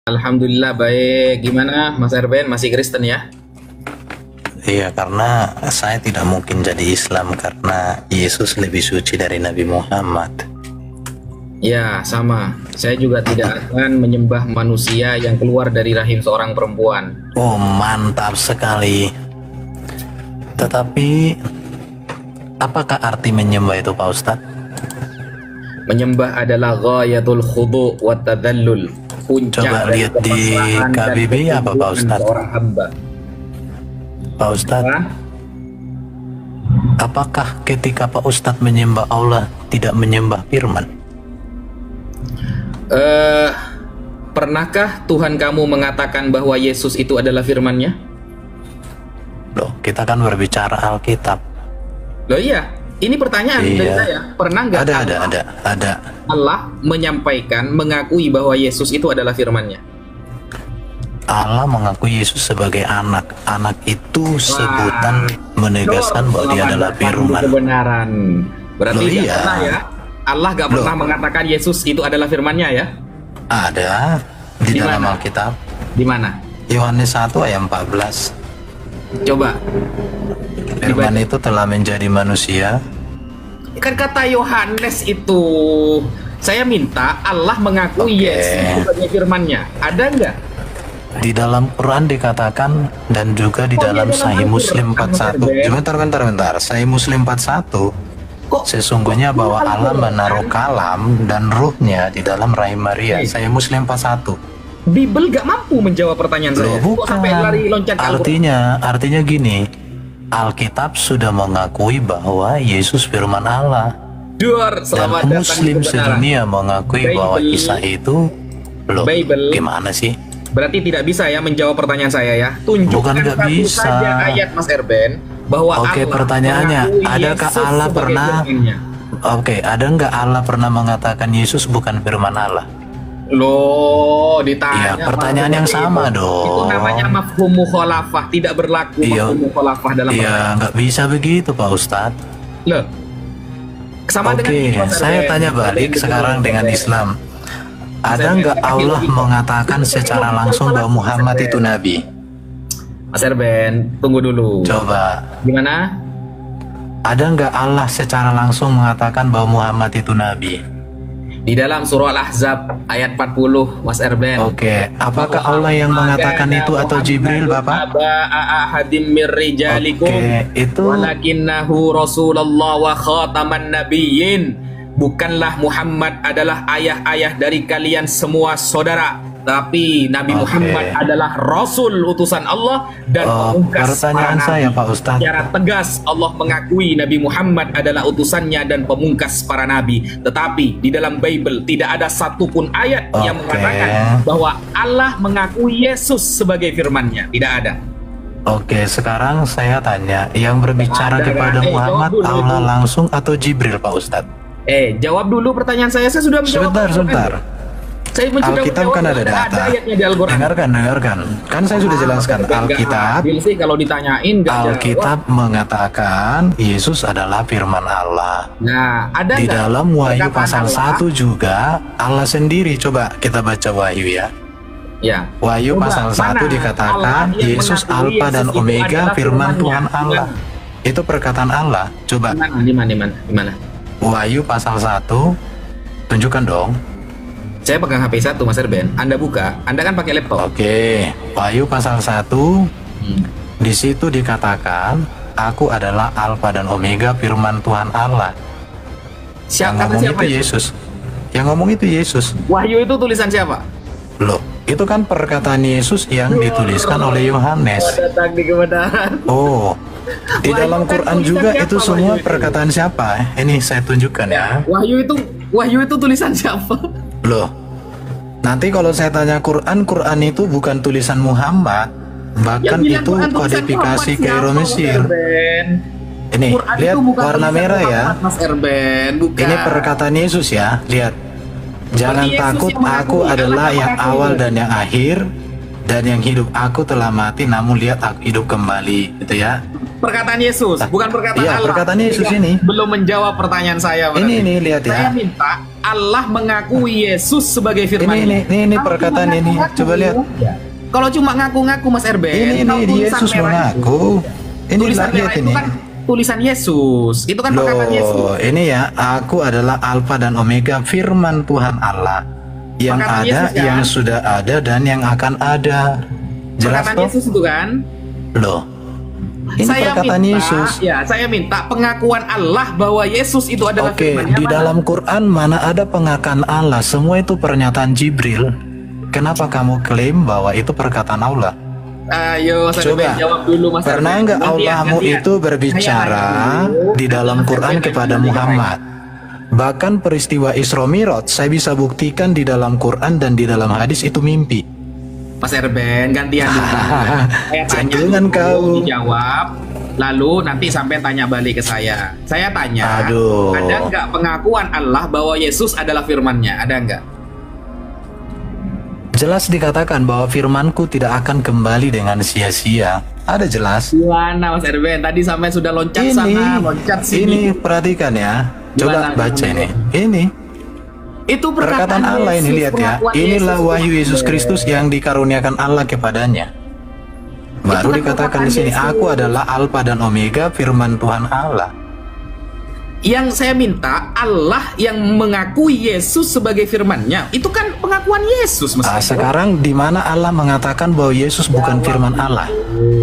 Alhamdulillah baik. Gimana Mas Erben, masih Kristen ya? Iya, karena saya tidak mungkin jadi Islam karena Yesus lebih suci dari Nabi Muhammad. Ya, sama. Saya juga tidak akan menyembah manusia yang keluar dari rahim seorang perempuan. Oh, mantap sekali. Tetapi, apakah arti menyembah itu, Pak Ustadz? Menyembah adalah ghayatul khudu' wa tadallul. Puncak Coba dari lihat di kepasrahan dan KBBI apa, Pak ketundukan Ustadz? seorang hamba. Pak Ustadz, Hah? apakah ketika Pak Ustadz menyembah Allah tidak menyembah firman? Pernahkah Tuhan kamu mengatakan bahwa Yesus itu adalah firman-Nya? Loh, kita kan berbicara Alkitab. Loh iya, ini pertanyaan dari Iya. saya. Pernah nggak Ada. Allah menyampaikan, mengakui bahwa Yesus itu adalah firman-Nya? Allah mengakui Yesus sebagai anak. Anak itu sebutan menegaskan bahwa dia adalah firman. Kebenaran. Berarti Loh, nggak iya. pernah ya? Allah nggak pernah mengatakan Yesus itu adalah firman-Nya ya? Ada di Di dalam mana? Alkitab. Di mana? Yohanes 1 ayat 14. Coba. Firman itu telah menjadi manusia. Kan kata Yohanes itu, saya minta Allah mengakui Oke. Yesus sebagai firman-Nya. Ada nggak? Di dalam Quran dikatakan dan juga di Oh, dalam di dalam Sahih Al-Quran, Muslim 41. Mas Bentar. Sahih Muslim 41. Kok Sesungguhnya bahwa Allah Al-Quran? menaruh kalam dan ruhnya di dalam rahim Maria. Sahih Muslim 41. Bible nggak mampu menjawab pertanyaan saya. Loh, Kok sampai lari loncat ke Al-Quran? Artinya gini. Alkitab sudah mengakui bahwa Yesus firman Allah. Duar, Dan selamat datang di Muslim kebenaran. sedunia mengakui bahwa Bible. Isa itu loh. Bible. Gimana sih? Berarti tidak bisa ya menjawab pertanyaan saya ya. Tunjukkan Bukan nggak satu bisa. saja ayat Mas Erben bahwa Oke, Allah pertanyaannya, mengakui adakah Yesus Allah sebagai pernah firman-Nya. Oke, ada nggak Allah pernah mengatakan Yesus bukan firman Allah? Loh, ditanya. Iya, pertanyaan yang sama itu. dong. Itu namanya mafhum mukhalafah, tidak berlaku Iya. mafhum mukhalafah dalam Iya, nggak bisa begitu, Pak Ustadz. Loh. Sama dengan Oke, ini, Mas saya Erben. tanya balik sekarang dengan Islam. Ada nggak Allah mengatakan secara langsung bahwa Muhammad itu nabi? Mas Erben, tunggu dulu. Coba, Gimana? ada nggak Allah secara langsung mengatakan bahwa Muhammad itu nabi? Di dalam surah Al-Ahzab ayat 40, Mas Erben. Oke, apakah Allah yang mengatakan itu atau Jibril, Bapak? Ahadim mir rijalikum Oke, itu walakinnahu Rasulullah wa khataman nabiyyin. Bukanlah Muhammad adalah ayah-ayah dari kalian semua saudara, tapi Nabi Oke. Muhammad adalah Rasul utusan Allah dan pemungkas pertanyaan para saya, nabi. Pak Ustadz. Secara tegas Allah mengakui Nabi Muhammad adalah utusannya dan pemungkas para nabi. Tetapi di dalam Bible tidak ada satupun ayat yang Oke. mengatakan bahwa Allah mengakui Yesus sebagai firman-Nya. Tidak ada. Oke, sekarang saya tanya, yang berbicara Ada, kepada jawab Muhammad dulu Allah itu. langsung atau Jibril, Pak Ustadz? Jawab dulu pertanyaan saya. Saya sudah menjawab. Sebentar. Saya sudah Alkitab menjawab, kan ada tidak data. ayatnya di Al-Quran. Dengarkan. Kan saya sudah jelaskan. Nggak Alkitab adil sih kalau ditanyain nggak jawab. Alkitab mengatakan Yesus adalah firman Allah. Nah, ada Di nggak dalam Wahyu perkataan pasal Allah? 1 juga Allah sendiri. Coba kita baca Wahyu ya. Ya. Wahyu Coba, pasal 1 mana Allah dikatakan yang Yesus mengakui Alfa dan Yesus itu Omega adalah firman firman-Nya? Tuhan Allah. Itu perkataan Allah. Coba Di mana? Wahyu pasal 1, tunjukkan dong. Saya pegang HP 1, Mas Erben. Anda buka. Anda kan pakai laptop. Oke, Wahyu pasal 1, di situ dikatakan, aku adalah Alfa dan Omega firman Tuhan Allah. Yang ngomong itu Yesus. Yang ngomong itu Yesus. Wahyu itu tulisan siapa? Loh, itu kan perkataan Yesus yang dituliskan oleh Yohanes. Datang di kebenaran. Oh, di Wahyu dalam kan Quran tulisan juga siapa, itu Wahyu semua itu? perkataan siapa? Ini saya tunjukkan ya. Wahyu itu tulisan siapa? Loh, nanti kalau saya tanya Quran itu bukan tulisan Muhammad, bahkan Yang bilang itu Quran tulisan kodifikasi Muhammad ke siapa, Mesir. Mas Erben? Ini, Quran lihat itu bukan warna tulisan merah ya. Muhammad, Mas Erben, bukan. Ini perkataan Yesus ya, lihat. Jangan Yesus takut, yang mengakui, aku adalah Allah yang mengakui. awal dan yang akhir, dan yang hidup. Aku telah mati, namun lihat aku hidup kembali, gitu ya. Perkataan Yesus, bukan perkataan Iya, Allah. perkataan Yesus Tidak, ini. belum menjawab pertanyaan saya. Ini lihat ya. Saya minta Allah mengakui Yesus sebagai firman. Ini perkataan ini. Coba lihat. Kalau cuma ngaku-ngaku Mas Erben, ini Yesus mengaku. Ini lihat ini. Kan tulisan Yesus. Itu kan perkataan Yesus. Ini ya, aku adalah Alfa dan Omega, firman Tuhan Allah. Yang perkataan ada, Yesus, kan? yang sudah ada dan yang akan ada. Jelas perkataan toh? Yesus itu kan? Loh. Ini perkataan Yesus. Ya, saya minta pengakuan Allah bahwa Yesus itu adalah firman-Nya. Di dalam Quran mana ada pengakuan Allah? Semua itu pernyataan Jibril. Kenapa kamu klaim bahwa itu perkataan Allah? Ayo, coba jawab dulu Mas. Pernah nggak Allahmu itu berbicara di dalam Quran kepada Muhammad? Bahkan peristiwa Isra Mi'raj saya bisa buktikan di dalam Quran dan di dalam hadis itu mimpi. Mas Erben, gantian dulu. Saya tanya Jangan kau dijawab, lalu nanti sampai tanya balik ke saya. Saya tanya, ada nggak pengakuan Allah bahwa Yesus adalah firman-Nya? Ada nggak? Jelas dikatakan bahwa firmanku tidak akan kembali dengan sia-sia. Ada jelas. Gimana Mas Erben? Tadi sampai sudah loncat sana, loncat sini. Ini perhatikan ya. Coba baca ini. Ini. Itu perkataan Allah ini, lihat ya. Inilah wahyu Yesus Kristus yang dikaruniakan Allah kepadanya. Baru dikatakan di sini, aku adalah Alfa dan Omega, firman Tuhan Allah. Yang saya minta Allah yang mengakui Yesus sebagai firman-Nya. Itu kan pengakuan Yesus, Mas. Sekarang di mana Allah mengatakan bahwa Yesus bukan firman Allah?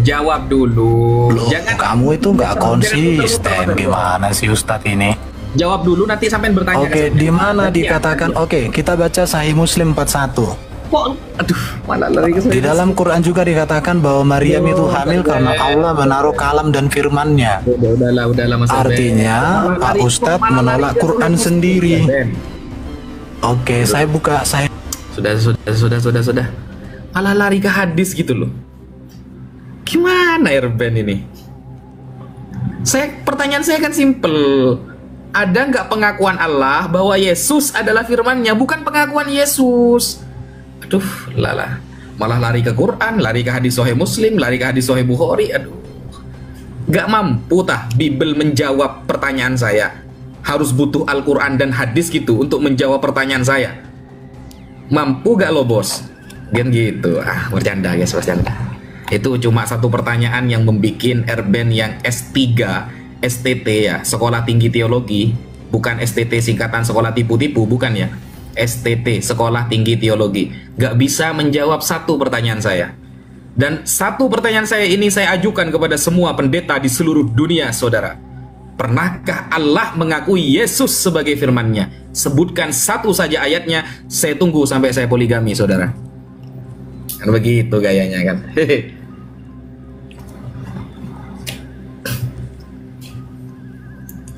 Jawab dulu. Loh, jangan kamu itu nggak konsisten. Gimana sih Ustadz ini? Jawab dulu nanti sampai bertanya. Oke, di mana dikatakan? Oke, kita baca Sahih Muslim 41. Kok, aduh, malah lari ke saya. Di dalam Quran juga dikatakan bahwa Maryam itu hamil karena Allah menaruh kalam dan firman-Nya. Udahlah Mas. Artinya Pak Ustadz menolak Quran sendiri. Oke, saya buka. Sudah. Malah lari ke hadis gitu loh. Gimana Erben ini? Pertanyaan saya kan simple. Ada nggak pengakuan Allah bahwa Yesus adalah firman-Nya, bukan pengakuan Yesus? Aduh, lala. Malah lari ke Quran, lari ke hadis Sahih Muslim, lari ke hadis Sahih Bukhari. Aduh. Gak mampu Bible menjawab pertanyaan saya. Harus butuh Al-Quran dan hadis gitu untuk menjawab pertanyaan saya. Mampu gak lo bos? Gen gitu. Bercanda guys, bercanda. Itu cuma satu pertanyaan yang membuat Erben yang S3, STT ya, Sekolah Tinggi Teologi. Bukan STT singkatan sekolah tipu-tipu, bukan ya. STT, Sekolah Tinggi Teologi, gak bisa menjawab satu pertanyaan saya. Dan satu pertanyaan saya ini saya ajukan kepada semua pendeta di seluruh dunia, saudara. Pernahkah Allah mengakui Yesus sebagai firman-Nya? Sebutkan satu saja ayatnya, saya tunggu sampai saya poligami, saudara. Kan begitu gayanya kan.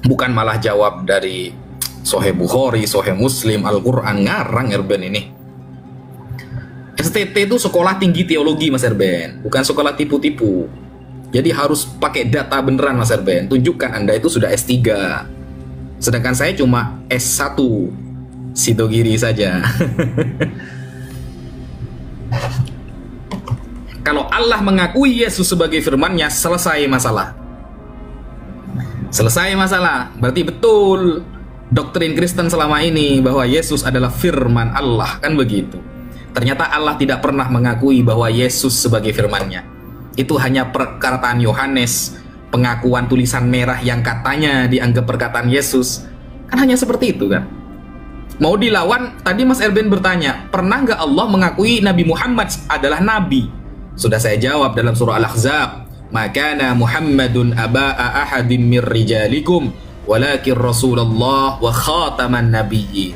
Bukan malah jawab dari Sahih Bukhari, Sahih Muslim, Al-Quran. Ngarang Erben ini. STT itu Sekolah Tinggi Teologi Mas Erben, bukan sekolah tipu-tipu. Jadi harus pakai data beneran Mas Erben. Tunjukkan Anda itu sudah S3. Sedangkan saya cuma S1 Sidogiri saja. Kalau Allah mengakui Yesus sebagai firman-Nya, selesai masalah. Selesai masalah. Berarti betul doktrin Kristen selama ini bahwa Yesus adalah firman Allah, kan begitu. Ternyata Allah tidak pernah mengakui bahwa Yesus sebagai firman-Nya. Itu hanya perkataan Yohanes, pengakuan tulisan merah yang katanya dianggap perkataan Yesus. Kan hanya seperti itu kan. Mau dilawan, tadi Mas Erben bertanya, pernah nggak Allah mengakui Nabi Muhammad adalah Nabi? Sudah saya jawab dalam surah Al-Ahzab. Makana Muhammadun aba'a ahadim mir rijalikum walakin Rasulullah wa khataman nabiyyin.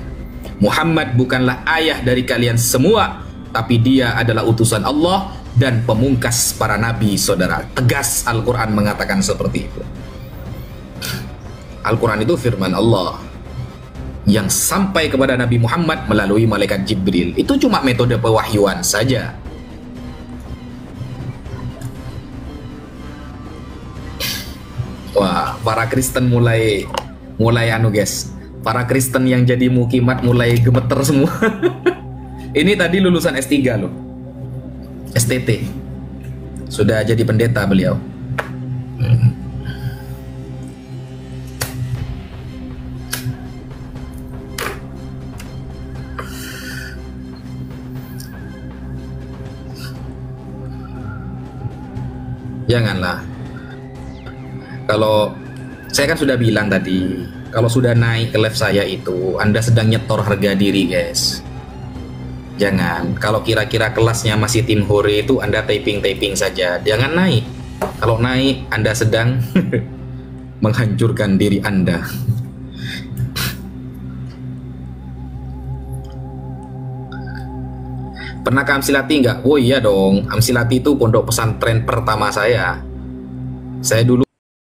Muhammad bukanlah ayah dari kalian semua, tapi dia adalah utusan Allah dan pemungkas para nabi, saudara. Tegas Al-Quran mengatakan seperti itu. Al-Quran itu firman Allah yang sampai kepada Nabi Muhammad melalui malaikat Jibril. Itu cuma metode pewahyuan saja. Wah, para Kristen mulai anu guys. Para Kristen yang jadi mukimat mulai gemeter semua. Ini tadi lulusan S3 loh. STT. Sudah jadi pendeta beliau. Janganlah. Kalau saya kan sudah bilang tadi, kalau sudah naik ke level saya itu, Anda sedang nyetor harga diri, guys. Jangan. Kalau kira-kira kelasnya masih tim hore itu, Anda typing-typing saja. Jangan naik. Kalau naik, Anda sedang menghancurkan diri Anda. Pernah ke Amsilati nggak? Oh iya dong, Amsilati itu pondok pesantren pertama saya. Saya dulu